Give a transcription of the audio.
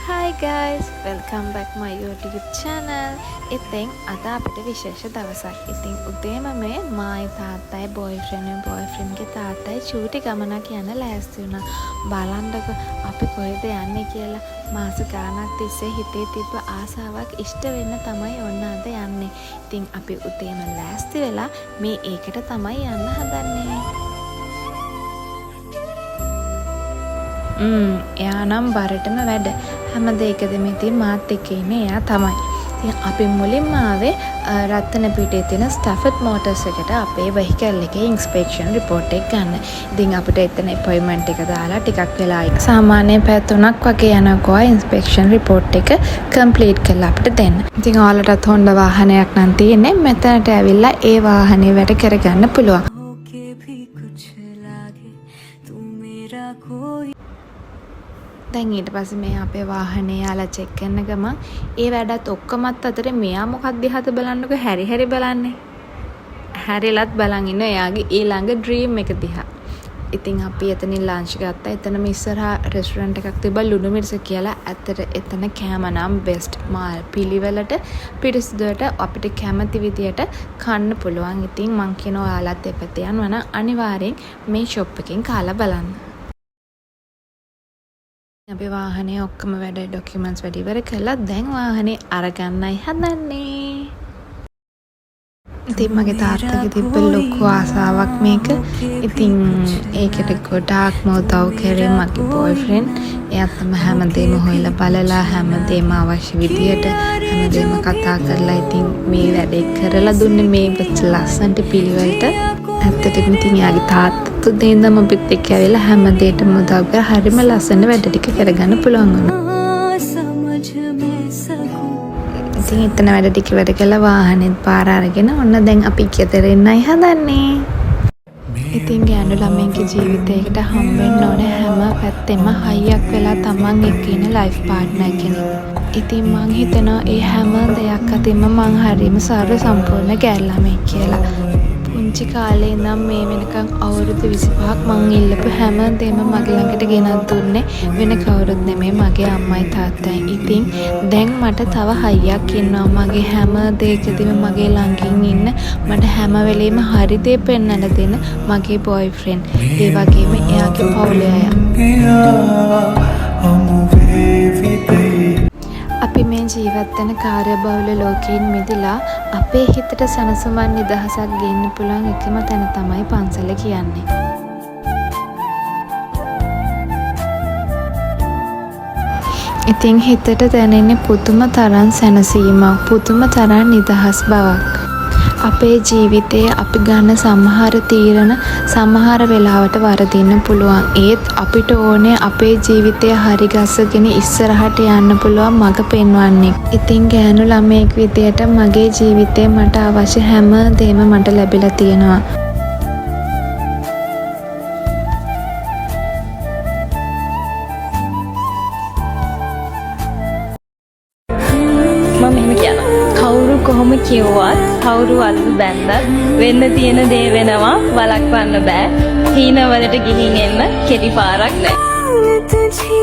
Hi guys, welcome back my YouTube channel. ඉතින් අද අපිට විශේෂ දවසක්. ඉතින් උදේම මේ මායි තාත්තයි boyfriendගේ තාත්තයි චූටි ගමනක් යන ලෑස්ති වුණා. බලන්නකො අපි කොහෙද යන්නේ කියලා. මාස ගාණක් තිස්සේ හිතේ තිබ්බ ආසාවක් ඉෂ්ට වෙන්න තමයි ඔන්න අද යන්නේ. ඉතින් අපි උදේම ලෑස්ති වෙලා මේ ඒකට තමයි යන්න හදන්නේ. එයා නම් බරටම වැඩ හැම දෙයකදම ඉතින් මාත් එක්ක ඉන්නේ එයා තමයි. ඉතින් අපි මුලින්ම ආවේ රත්නපිටියේ තියෙන ස්ටැෆර්ඩ් මෝටර්ස් එකට අපේ වෙහිකල් එකේ ඉන්ස්පෙක්ෂන් රිපෝට් එක ගන්න. ඉතින් අපිට එතන අපොයින්ට්මන්ට් එක දාලා ටිකක් වෙලා සාමාන්‍ය පැය 3ක් වගේ යනකොට ඉන්ස්පෙක්ෂන් රිපෝට් එක කම්ප්ලීට් කරලා අපිට දෙන්න. ඉතින් ඔයාලටත් හොඳ වාහනයක් නම් තියෙන්නේ. මෙතනට ඇවිල්ලා ඒ වාහනේ වැඩ කරගන්න පුළුවන්. දැන් ඊට පස්සේ මේ අපේ වාහනේ යාලා චෙක් කරන ගමන් ඒ වැඩත් ඔක්කොමත් අතර මෙයා මොකක්ද දිහාට බලන්නකෝ හැරි බලන්නේ. හැරිලත් බලන් ඉන්න එයාගේ ඊළඟ ඩ්‍රීම් එක දිහා. ඉතින් අපි එතනින් ලන්ච් ගත්තා. එතනම ඉස්සරහා රෙස්ටුරන්ට් එකක් තිබ්බා ලුණු මිරිස කියලා. ඇත්තට එතන කෑම නම් බෙස්ට්. මාල් පිළිවෙලට පිරිසිදුවට අපිට කැමති විදියට කන්න පුළුවන්. ඉතින් මං කියනවා ඔයාලත් එපැත්තේ යනවා නම් අනිවාර්යෙන් මේ ෂොප් එකෙන් කාලා බලන්න. අපි වාහනේ ඔක්කොම වැඩ ඩොකියුමන්ට්ස් වැඩ ඉවර කළා. දැන් වාහනේ අරගන්නයි හදන්නේ. ඉතින් මගේ තාත්තගේ තිබ්බ ලොකු ආසාවක් මේක. ඉතින් ඒකට ගොඩාක්ම උදව් කරේ මගේ බොයිෆ්‍රෙන්ඩ්. එයාත් තම හැමදේම හොයලා බලලා හැමදේම අවශ්‍ය විදියට හැමදේම කතා කරලා ඉතින් මේ වැඩේ කරලා දුන්නේ මේ ලස්සනට පිළිවෙලට. ඇත්තටම ඉතින් යාගේ තාත්තා දෙන්නම අපිත් එක්ක ඇවිල්ලා හැමදේටම උදව් කරලා හරිම ලස්සන වැඩ ටික කරගන්න පුළුවන් වුණා. ඉතින් එතන වැඩ ටික වැඩ කළා වාහනේත් පාර අරගෙන ඔන්න දැන් අපි ගෙදර එන්නයි හදන්නේ. ඉතින් ගෑනු ළමයින්ගේ ජීවිතයකට හම්බෙන්න ඕනේ හැම පැත්තෙම හයියක් වෙලා තමන් එක්ක ඉන්න ලයිෆ් පාර්ට්නර් කෙනෙක්. ඉතින් මං හිතනවා ඒ හැම දෙයක් අතින්ම මං හරිම සර්ව සම්පූර්ණ ගෑනු ළමෙක් කියලා. පුංචි කාලේ ඉඳන් මේ වෙනකන් අවුරුදු 25ක් මං ඉල්ලපු හැම දෙයක්ම මගේ ළඟට ගෙනත් දුන්නේ වෙන කවුරුත් නෙමෙයි මගේ අම්මයි තාත්තයි. ඉතින් දැන් මට තව හයියක් ඉන්නවා මගේ හැම දෙයකදීම මගේ ළඟින් ඉන්න මට හැම වෙලෙම හරි දේ පෙන්වන්න දෙන මගේ බොයිෆ්‍රෙන්ඩ්. ඒ වගේම එයාගේ පවුලේ අය. අපි මේ ජීවත් වෙන කාර්යබහුල ලෝකයෙන් මිදලා අපේ හිතට සනසුමන් නිදහසක් ගන්න පුළුවන් එකම තැන තමයි පන්සල කියන්නේ. ඉතින් හිතට දැනෙන්නේ පුදුම තරම් සැනසීමක්, පුදුම තරම් නිදහස් බවක්. අපේ ජීවිතයේ අපි ගන්න සමහර තීරණ සමහර වෙලාවට වරදින්න පුළුවන්. ඒත් අපිට ඕනේ අපේ ජීවිතය හරි ගස්සගෙන ඉස්සරහට යන්න පුළුවන් මඟ පෙන්වන්නේ. ඉතින් ගෑනු ළමයෙක් විදියට මගේ ජීවිතේ මට අවශ්‍ය හැම දෙයක්ම මට ලැබිලා තියෙනවා. කවුරු කොහොම කිව්වත් කවුරු අල්ල බැන්දත් වෙන්න තියෙන දේ වෙනවා වළක්වන්න බෑ. හීනවලට ගිහින් එන්න කෙටි පාරක් නෑ.